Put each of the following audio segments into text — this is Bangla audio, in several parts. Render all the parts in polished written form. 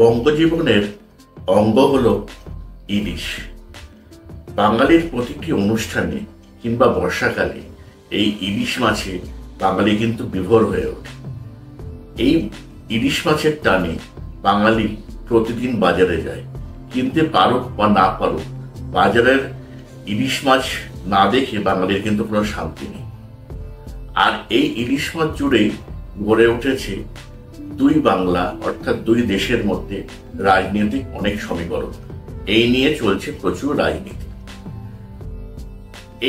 বঙ্গজীবনের অঙ্গ হল ইলিশ। বাঙালির প্রতিটি অনুষ্ঠানে কিংবা বর্ষাকালে এই ইলিশ মাছে বাঙালি কিন্তু বিভোর হয়ে ওঠে। এই ইলিশ মাছের টানে বাঙালি প্রতিদিন বাজারে যায়, কিনতে পারুক বা না পারুক, বাজারের ইলিশ মাছ না দেখে বাঙালির কিন্তু কোনো শান্তি নেই। আর এই ইলিশ মাছ জুড়েই গড়ে উঠেছে দুই বাংলা অর্থাৎ দুই দেশের মধ্যে রাজনৈতিক অনেক সমীকরণ। এই নিয়ে চলছে প্রচুর রাজনীতি।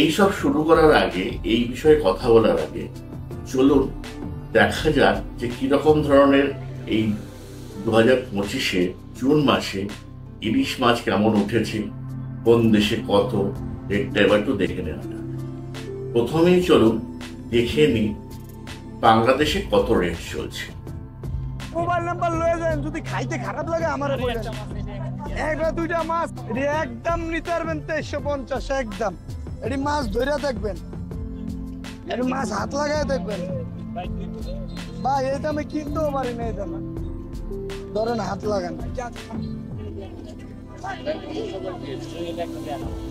এইসব শুরু করার আগে, এই বিষয়ে কথা বলার আগে চলুন দেখা যাক যে কিরকম ধরনের এই 2025-এ জুন মাসে ইলিশ মাছ কেমন উঠেছে, কোন দেশে কত রেটটা এবার একটু দেখে নেওয়া যাক। প্রথমেই চলুন দেখে নিই বাংলাদেশে কত রেট চলছে। মোবাইল নাম্বার লয়ে যান, যদি খাইতে খারাপ লাগে আমারে বলেন। একটা দুইটা মাছ একদম নিতে পারবেন 2350 একদম। এটি মাছ ধরে দেখবেন, এটি মাছ হাত লাগায় দেখবেন। ভাই এই দামে কিনতেও পারি না, এই দামে ধরেন হাত লাগান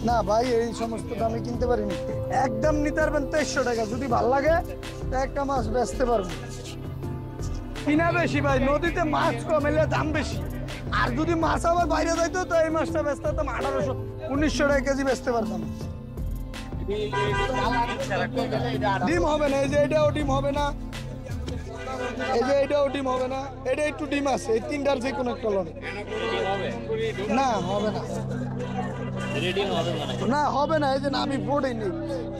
না ভাই, এই সমস্ত দামে কিনতে পারিনি। একদম নিতে পারবেন 2300 টাকা। যদি ভাল লাগে একটা মাছ বেচতে পারবেন। কিনা বেশি ভাই, নদীতে মাছ কম এলে দাম বেশি। আর যদি মাছ আবার বাইরে যাইতো তো এই মাছটা বেচতে হতাম 1800-1900 টাকা কেজি বেচতে পারতাম। ডিম হবে না, এই যে এটাও ডিম হবে না, এই যে এটাও ডিম হবে না, এটা একটু ডিম আছে। এই তিনটার যে কোনো একটা লড়ে না, হবে না, না হবে না। এই যে নাভি ফোড়েনি,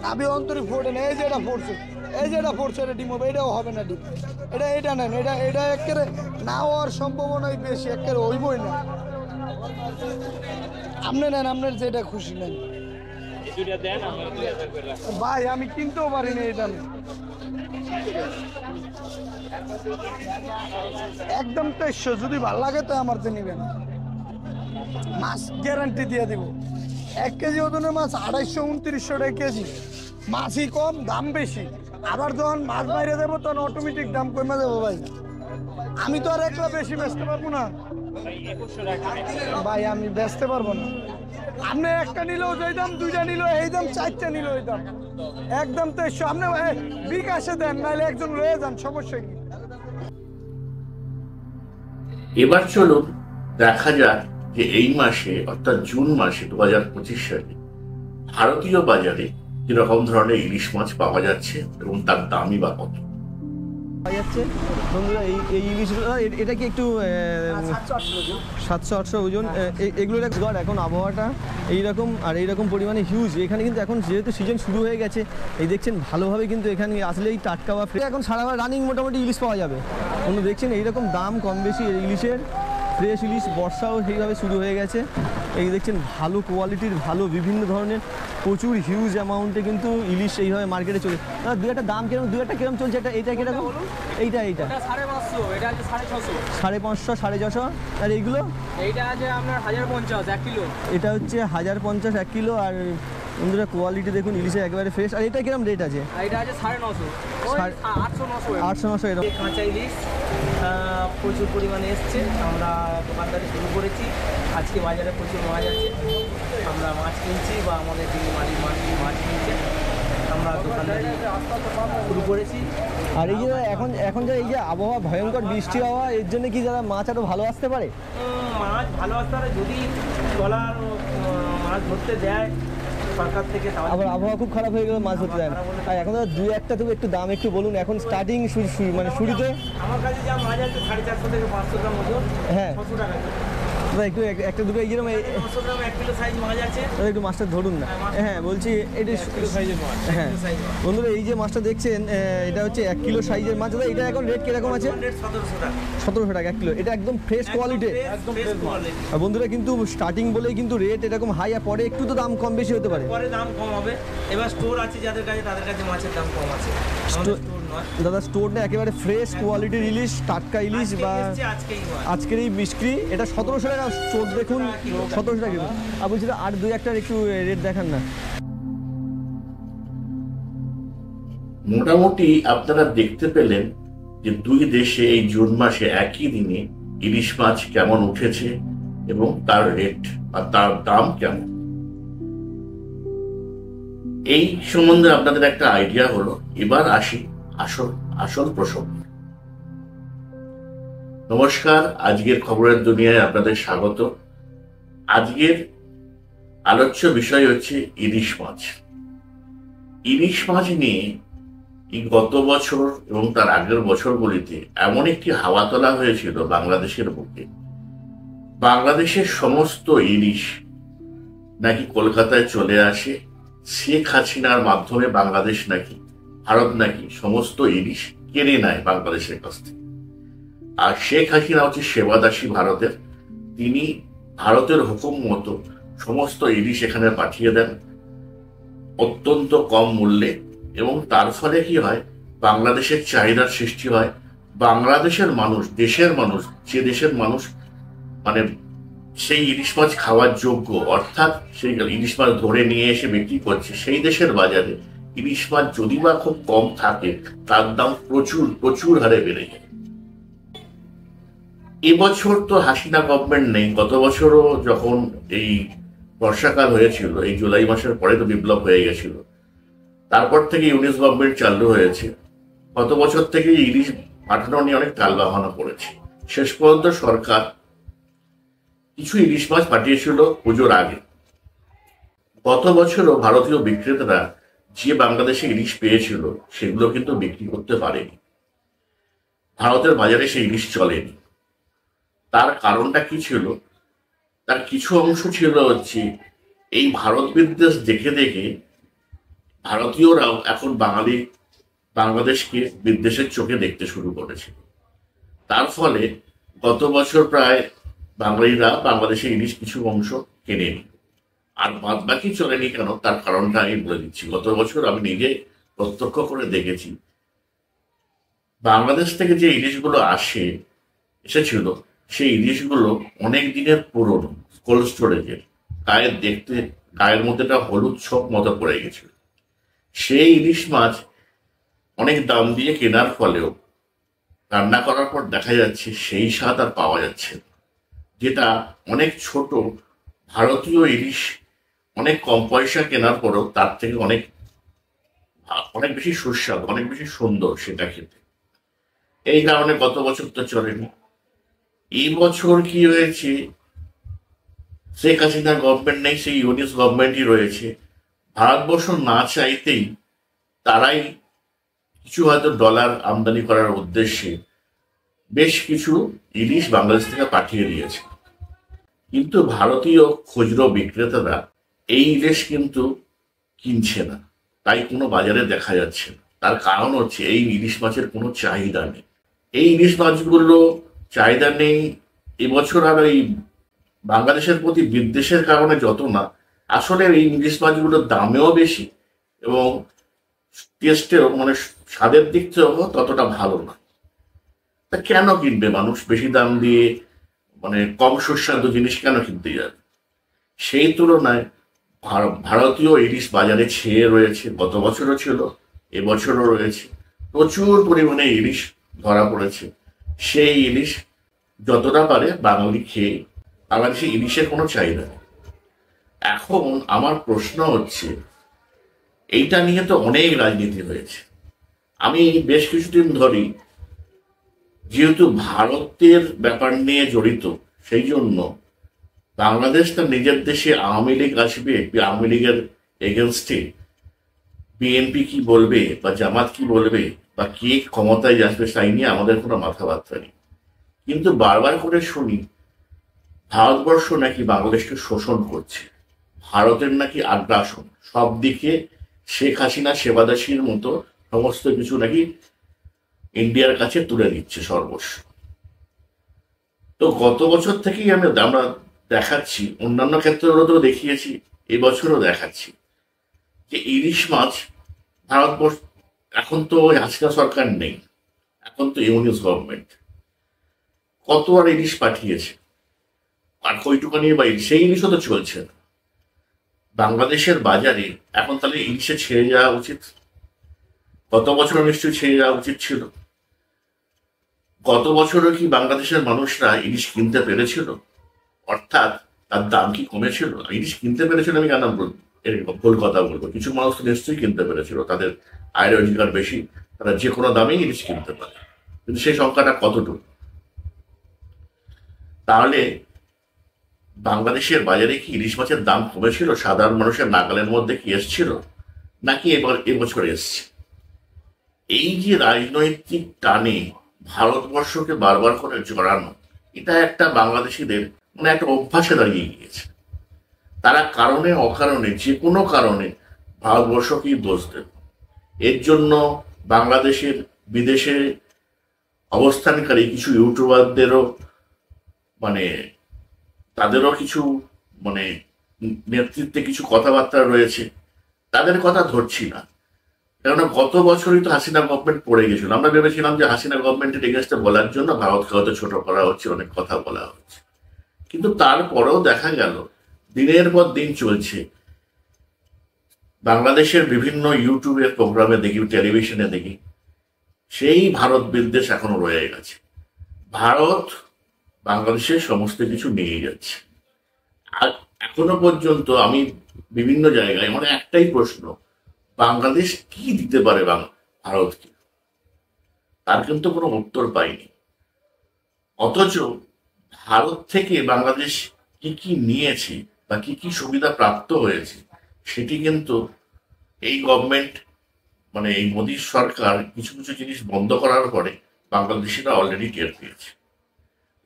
নাভি অন্তরে ফোড়ে না। এই যে এটা ফোড়ছে, এই যে এটা ফোড়ছে, এটা ডিম হবে। এটাও হবে না ডিম। এটা নেন, এটা একেবারে না হওয়ার সম্ভাবনাই বেশি, একেবারে হইবই না। আপনি নেন, আপনার যেটা খুশি নেন ভাই। আমি কিনতেও পারি না এটা। একদম 2300। যদি ভাল লাগে তো আমার তো নিবেন। মাছ গ্যারান্টি দিয়ে দিব। 1 কেজি ওজনের মাছ 250-2900 টাকা কেজি। মাছই কম, দাম বেশি। আবার যখন মাছ বাইরে যাবো তখন অটোমেটিক দাম কমে যাবো ভাই। আমি তো আর একলা বেশি বেচতে পারবো না ভাই, আমি বেচতে পারবো না। আপনি একটা নিলেও যেই দাম, দুইটা নিলেও এই দাম, চারটা নিলেও এই দাম। একদম 2300। আপনি বিকাশে দেন, নাহলে একজন লয়ে যান, সমস্যা কি। এবার চলুন দেখা যাক যে এই মাসে অর্থাৎ জুন মাসে 2025 সালে ভারতীয় বাজারে কিরকম ধরনের ইলিশ মাছ পাওয়া যাচ্ছে এবং তার দামই বা কত পাওয়া যাচ্ছে। বন্ধুরা এই ইলিশগুলো এটা কি একটু 700-800 ওজন। এগুলোর এখন আবহাওয়াটা এইরকম আর এইরকম পরিমাণে হিউজ। এখানে কিন্তু এখন যেহেতু সিজন শুরু হয়ে গেছে, এই দেখছেন ভালোভাবে কিন্তু এখানে আসলেই টাটকা বা এখন সারাবার রানিং মোটামুটি ইলিশ পাওয়া যাবে। অন্য দেখছেন এইরকম দাম কম বেশি ইলিশের। ফ্রেশ ইলিশ, বর্ষাও সেইভাবে শুরু হয়ে গেছে। এই দেখছেন ভালো কোয়ালিটির, ভালো বিভিন্ন ধরনের প্রচুর হিউজ অ্যামাউন্টে কিন্তু ইলিশ এইভাবে মার্কেটে চলে। দু একটা দাম কিরকম, দু একটা কিরকম চলছে? এইটা কিরকম? এইটা 550, এটা আছে 650, 550, 650। আর এইগুলো এইটা আছে আপনার 1050 1 কিলো। এটা হচ্ছে 1050 1 কিলো। আর বন্ধুরা কোয়ালিটি দেখুন ইলিশের একেবারে ফ্রেশ। আর এটা কিরকম রেট আছে? এটা আছে 950, 800-900 এরকম। কাঁচা ইলিশ প্রচুর পরিমাণে এসছে। আমরা দোকানদারি শুরু করেছি। আজকে বাজারে প্রচুর মাছ আছে, আমরা মাছ কিনছি বা আমাদের যিনি মালিক মাছ কিনছে, আমরা দোকানদারি শুরু করেছি। আর এই যে এখন যে এই যে আবহাওয়া ভয়ঙ্কর বৃষ্টি হওয়া, এর জন্য কি যারা মাছ আরও ভালো আসতে পারে? মাছ ভালো আসতে পারে যদি ট্রলার মাছ ধরতে দেয় সরকার থেকে। আবার আবহাওয়া খুব খারাপ হয়ে গেলে মাছ ধরতে দেয় না। আর এখন দু একটা তবু একটু দাম একটু বলুন। এখন স্টার্টিং মানে শুরুতে আমার কাছে যা মাছ আছে 450 থেকে 500 গ্রাম ওজন। হ্যাঁ, 600 টাকা একটু একটা দুটো এইরকম 500 গ্রাম 1 কিলো সাইজ মাছ আছে। একটু মাছটা ধরুন না। হ্যাঁ বলছি এটা সাইজের মাছ। হ্যাঁ বন্ধুরা, এই যে মাছটা দেখছেন এটা হচ্ছে 1 কিলো সাইজের মাছ। এটা এখন রেট কিরকম আছে? 1700 টাকা। 1700 টাকা 1 কিলো। এটা একদম ফ্রেশ কোয়ালিটি। একদম ফ্রেশ কোয়ালিটি। আর বন্ধুরা কিন্তু স্টার্টিং বলেই কিন্তু রেট এরকম হাই, আর পরে একটু তো দাম কম বেশি হতে পারে। পরে দাম কম হবে। এবার স্টোর আছে যাদের কাছে, তাদের কাছে মাছের দাম কম আছে। স্টোর নয় দাদা, স্টোর না, একেবারে ফ্রেশ কোয়ালিটির ইলিশ, টাটকা ইলিশ বা আজকের এই বিক্রি। এটা 1700 টাকা স্টোর, দেখুন 1700 টাকা। আর বলছি আর দুই একটা একটু রেট দেখান না। মোটামুটি আপনারা দেখতে পেলেন যে দুই দেশে এই জুন মাসে একই দিনে ইলিশ মাছ কেমন উঠেছে এবং তার রেট বা তার দাম কেমন, এই সম্বন্ধে আপনাদের একটা আইডিয়া হলো। এবার আসি আসল আসল প্রসঙ্গে। নমস্কার, আজকের খবরের দুনিয়ায় আপনাদের স্বাগত। আজকের আলোচ্য বিষয় হচ্ছে ইলিশ মাছ। ইলিশ মাছ নিয়ে এই গত বছর এবং তার আগের বছরগুলিতে এমন একটি হাওয়া তোলা হয়েছিল বাংলাদেশের বুকে। বাংলাদেশের সমস্ত ইলিশ নাকি কলকাতায় চলে আসে, শেখ হাসিনার মাধ্যমে বাংলাদেশ নাকি, ভারত নাকি সমস্ত ইলিশ কেড়ে নেয় বাংলাদেশের কাছ থেকে। আর শেখ হাসিনা হচ্ছে সেবাদাসী ভারতের, তিনি ভারতের হুকুম মতো সমস্ত ইলিশ এখানে পাঠিয়ে দেন অত্যন্ত কম মূল্যে, এবং তার ফলে কি হয়, বাংলাদেশের চাহিদার সৃষ্টি হয়। বাংলাদেশের মানুষ, দেশের মানুষ, যে দেশের মানুষ মানে সেই ইলিশ মাছ খাওয়ার যোগ্য, অর্থাৎ সেই ইলিশ মাছ ধরে নিয়ে এসে বিক্রি করছে, সেই দেশের বাজারে ইলিশ মাছ যদি বা খুব কম থাকে, তার দাম প্রচুর প্রচুর হারে বেড়ে যায়। এবছর তো হাসিনা গভর্নমেন্ট নেই, গত বছরও যখন এই বর্ষাকাল হয়েছিল, এই জুলাই মাসের পরে তো বিপ্লব হয়ে গেছিল, তারপর থেকে ইউনিস গভর্নমেন্ট চালু হয়েছে। গত বছর থেকে ইলিশ পাঠানো নিয়ে অনেক টালবাহানা করেছে। শেষ পর্যন্ত সরকার কিছু ইলিশ মাছ পাঠিয়েছিল পুজোর আগে। গত বছরও ভারতীয় বিক্রেতারা যে বাংলাদেশে ইলিশ পেয়েছিল সেগুলো কিন্তু বিক্রি করতে পারেনি, ভারতের বাজারে সেই ইলিশ চলেনি। তার কারণটা কি ছিল? তার কিছু অংশ ছিল হচ্ছে এই ভারত বিদ্বেষ দেখে দেখে ভারতীয়রাও এখন বাংলাদেশকে বিদ্বেষের চোখে দেখতে শুরু করেছে। তার ফলে গত বছর প্রায় বাঙালিরা বাংলাদেশে ইলিশ কিছু অংশ কেনেনি, আর বাদ বাকি চলেনি কেন তার কারণটা আমি বলে দিচ্ছি। গত বছর আমি নিজে প্রত্যক্ষ করে দেখেছি, বাংলাদেশ থেকে যে ইলিশগুলো এসেছিল সেই ইলিশগুলো অনেক দিনের পুরনো, কোল্ড স্টোরেজের, গায়ের মধ্যে একটা হলুদ ছোপ মতো পড়ে গেছিল। সেই ইলিশ মাছ অনেক দাম দিয়ে কেনার ফলেও রান্না করার পর দেখা যাচ্ছে সেই স্বাদ আর পাওয়া যাচ্ছে না। যেটা অনেক ছোট ভারতীয় ইলিশ অনেক কম পয়সা কেনার পরেও তার থেকে অনেক অনেক বেশি সুস্বাদু, অনেক বেশি সুন্দর সেটা খেতে। এই কারণে গত বছর তো চলেনি। এই বছর কি হয়েছে, শেখ হাসিনার গভর্নমেন্ট নেই, সেই ইউনিস গভর্নমেন্টই রয়েছে। ভারতবর্ষ না চাইতেই তারাই কিছু হয়তো ডলার আমদানি করার উদ্দেশ্যে বেশ কিছু ইলিশ বাংলাদেশ থেকে পাঠিয়ে দিয়েছে। কিন্তু ভারতীয় খুচরো বিক্রেতারা এই ইলিশ কিন্তু কিনছে না, তাই কোনো বাজারে দেখা যাচ্ছে না। তার কারণ হচ্ছে এই ইলিশ মাছের কোনো চাহিদা নেই। এই ইলিশ মাছগুলো চাহিদা নেই এবছর, আর এই বাংলাদেশের প্রতি বিদ্বেষের কারণে যত না, আসলে এই ইলিশ মাছগুলোর দামেও বেশি এবং টেস্টেও মানে স্বাদের দিক থেকেও ততটা ভালো না। তা কেন কিনবে মানুষ বেশি দাম দিয়ে, মানে কম সুস্বাদু জিনিস কেন কিনতে যাবে? সেই তুলনায় ভারতীয় ইলিশ বাজারে ছেয়ে রয়েছে, গত বছরও ছিল, এবছরও রয়েছে। প্রচুর পরিমাণে ইলিশ ধরা পড়েছে। সেই ইলিশ যতটা পারে বাঙালি খেয়ে, বাংলাদেশে ইলিশের কোনো চাহিদা নেই। এখন আমার প্রশ্ন হচ্ছে, এইটা নিয়ে তো অনেক রাজনীতি হয়েছে। আমি বেশ কিছুদিন ধরেই, যেহেতু ভারতের ব্যাপার নিয়ে জড়িত, সেই জন্য বাংলাদেশ তার নিজের দেশে আওয়ামী লীগ আসবে, আওয়ামী লীগের এগেনস্টে বিএনপি কি বলবে বা জামাত কি বলবে বা কে ক্ষমতায় আসবে, তাই নিয়ে আমাদের কোনো মাথা ব্যথা নেই। কিন্তু বারবার করে শুনি ভারতবর্ষ নাকি বাংলাদেশকে শোষণ করছে, ভারতের নাকি আগ্রাসন, সব দিকে শেখ হাসিনা সেবাদাসীর মতো সমস্ত কিছু নাকি ইন্ডিয়ার কাছে তুলে দিচ্ছে সর্বস্ব। তো গত বছর থেকেই আমরা দেখাচ্ছি, অন্যান্য ক্ষেত্রেও দেখিয়েছি, এবছরও দেখাচ্ছি যে ইলিশ মাছ ভারতবর্ষ, এখন তো হাসিনা সরকার নেই, এখন তো ইউনিস গভর্নমেন্ট, কত আর ইলিশ পাঠিয়েছে, আর কইটুকানি বা সেই ইলিশও তো চলছে না বাংলাদেশের বাজারে। এখন তাহলে ইলিশে ছেড়ে যাওয়া উচিত, গত বছর নিশ্চয়ই ছেড়ে যাওয়া উচিত ছিল। গত বছরও কি বাংলাদেশের মানুষরা ইলিশ কিনতে পেরেছিল? অর্থাৎ তার দাম কি কমেছিল? ইলিশ কিনতে পেরেছিল আমি কেন ভুল কথা বলবো, কিছু মানুষ তো নিশ্চয়ই কিনতে পেরেছিল, তাদের আয় রোজগার বেশি, তারা যে কোনো দামেই ইলিশ কিনতে পারে, কিন্তু সেই সংখ্যাটা কতটুকু? তাহলে বাংলাদেশের বাজারে কি ইলিশ মাছের দাম কমেছিল? সাধারণ মানুষের নাগালের মধ্যে কি এসছিল, নাকি এবছর এসছে? এই যে রাজনৈতিক টানে ভারতবর্ষকে বারবার করে জড়ানো, এটা একটা বাংলাদেশিদের মানে একটা অভ্যাসে দাঁড়িয়ে গিয়েছে। তারা কারণে অকারণে যে কোনো কারণে ভারতবর্ষকেই দোষ দেবে। এর জন্য বাংলাদেশের বিদেশে অবস্থানকারী কিছু ইউটিউবারদেরও মানে তাদেরও কিছু মানে নেতৃত্বে কিছু কথাবার্তা রয়েছে, তাদের কথা ধরছি না, কেননা গত বছরই তো হাসিনা গভর্নমেন্ট পড়ে গেছিল। আমরা ভেবেছিলাম যে হাসিনা গভর্নমেন্টের এগেনস্টে বলার জন্য ভারতকে হয়তো ছোট করা হচ্ছে, অনেক কথা বলা হচ্ছে, কিন্তু তারপরেও দেখা গেল দিনের পর দিন চলছে। বাংলাদেশের বিভিন্ন ইউটিউবের প্রোগ্রামে দেখি, টেলিভিশনে দেখি, সেই ভারত বিদ্বেষ এখনো রয়ে গেছে। ভারত বাংলাদেশের সমস্ত কিছু নিয়ে যাচ্ছে। আর এখনো পর্যন্ত আমি বিভিন্ন জায়গায় মানে একটাই প্রশ্ন, বাংলাদেশ কি দিতে পারে ভারতকে, তার কিন্তু কোনো উত্তর পাইনি। অথচ ভারত থেকে বাংলাদেশ কি কি নিয়েছে বা কি কি সুবিধা প্রাপ্ত হয়েছে, সেটি কিন্তু এই গভর্নমেন্ট মানে এই মোদী সরকার কিছু কিছু জিনিস বন্ধ করার পরে বাংলাদেশিরা অলরেডি টের পেয়েছে।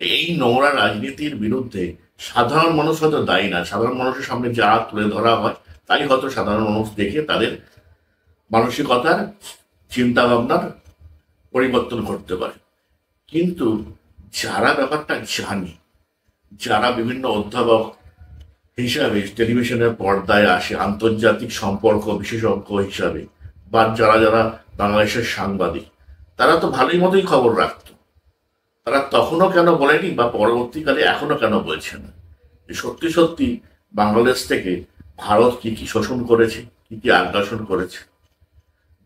এই নোংরা রাজনীতির বিরুদ্ধে সাধারণ মানুষ হয়তো দায়ী না, সাধারণ মানুষের সামনে যা তুলে ধরা হয় তাই হয়তো সাধারণ মানুষ দেখে তাদের মানসিকতার চিন্তা ভাবনার পরিবর্তন করতে পারে। কিন্তু যারা ব্যাপারটা জানে, যারা বিভিন্ন অধ্যাপক হিসাবে টেলিভিশনের পর্দায় আসে, আন্তর্জাতিক সম্পর্ক বিশেষজ্ঞ হিসাবে, বা যারা যারা বাংলাদেশের সাংবাদিক, তারা তো ভালোই মতোই খবর রাখতো। তারা তখনও কেন বলেনি বা পরবর্তীকালে এখনো কেন বলছে না যে সত্যি সত্যি বাংলাদেশ থেকে ভারত কি কি শোষণ করেছে, কি কি আগ্রাসন করেছে?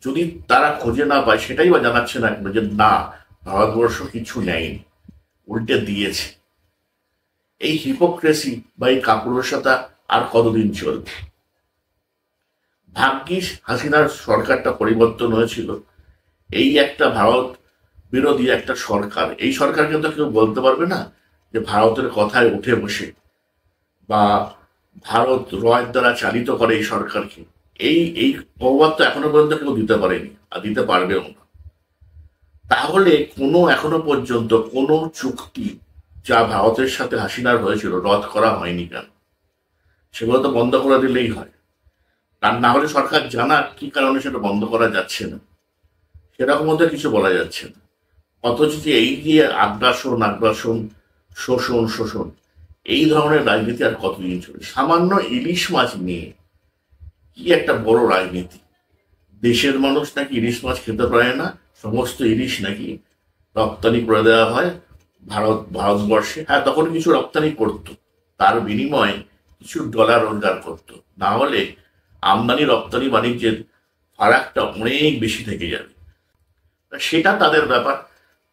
যদি তারা খুঁজে না পায়, সেটাই বা জানাচ্ছে না কেন যে না, ভারতবর্ষ কিছু নেয়নি, উল্টে দিয়েছে। এই হিপোক্রেসি বা এই কাপুরুষতা আর কতদিন চলবে? ভাগ্যিস হাসিনার সরকারটা পরিবর্তন হয়েছিল। এই একটা ভারত বিরোধী একটা সরকার, এই সরকার কিন্তু কেউ বলতে পারবে না যে ভারতের কথায় উঠে বসে বা ভারত রয়ের দ্বারা চালিত করে এই সরকারকে। এই প্রভাব তো এখনো পর্যন্ত কেউ দিতে পারেনি আর দিতে পারবেও না। তাহলে এখনো পর্যন্ত কোনো চুক্তি যা ভারতের সাথে হাসিনার হয়েছিল রদ করা হয়নি কেন? সেগুলো তো বন্ধ করে দিলেই হয়। আর না হলে সরকার জানা কি কারণে সেটা বন্ধ করা যাচ্ছে না, সেরকম মধ্যে কিছু বলা যাচ্ছে না। অথচ যে এই যে আগ্রাসন শোষণ এই ধরনের রাজনীতি আর কতদিন চলে? সামান্য ইলিশ মাছ নিয়ে কি একটা বড় রাজনীতি। দেশের মানুষ নাকি ইলিশ মাছ খেতে পারে না, সমস্ত ইলিশ নাকি রপ্তানি করে দেওয়া হয় ভারতবর্ষে। হ্যাঁ, তখন কিছু রপ্তানি করত, তার বিনিময়ে কিছু ডলার রোজগার করত, না হলে আমদানি রপ্তানি বাণিজ্যের ফারাকটা অনেক বেশি থেকে যাবে। সেটা তাদের ব্যাপার।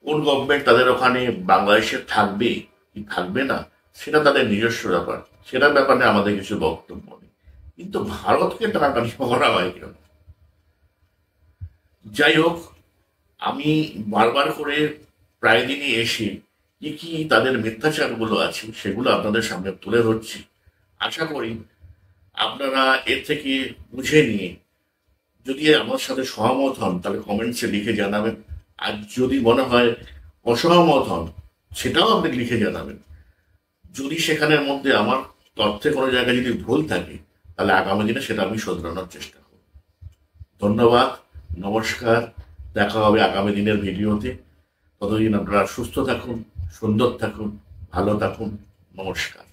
কোন গভর্নমেন্ট তাদের ওখানে বাংলাদেশে থাকবে কি থাকবে না, সেটা তাদের নিজস্ব ব্যাপার, সেটার ব্যাপারে আমাদের কিছু বক্তব্য নেই। কিন্তু ভারতকে টানাটানি করা হয় কেন? যাই হোক, আমি বারবার করে প্রায় দিনই এসে কি কি তাদের মিথ্যাচারগুলো আছে সেগুলো আপনাদের সামনে তুলে ধরছি। আশা করি আপনারা এর থেকে বুঝে নিয়ে যদি আমার সাথে সহমত হন তাহলে কমেন্টসে লিখে জানাবেন, আর যদি মনে হয় অসহমত হন সেটাও আপনি লিখে জানাবেন। যদি সেখানের মধ্যে আমার তথ্যে কোনো জায়গায় যদি ভুল থাকে তাহলে আগামী দিনে সেটা আমি শোধরানোর চেষ্টা করব। ধন্যবাদ, নমস্কার, দেখা হবে আগামী দিনের ভিডিওতে। ততদিন আপনারা সুস্থ থাকুন, সুন্দর থাকুন, ভালো থাকুন। নমস্কার।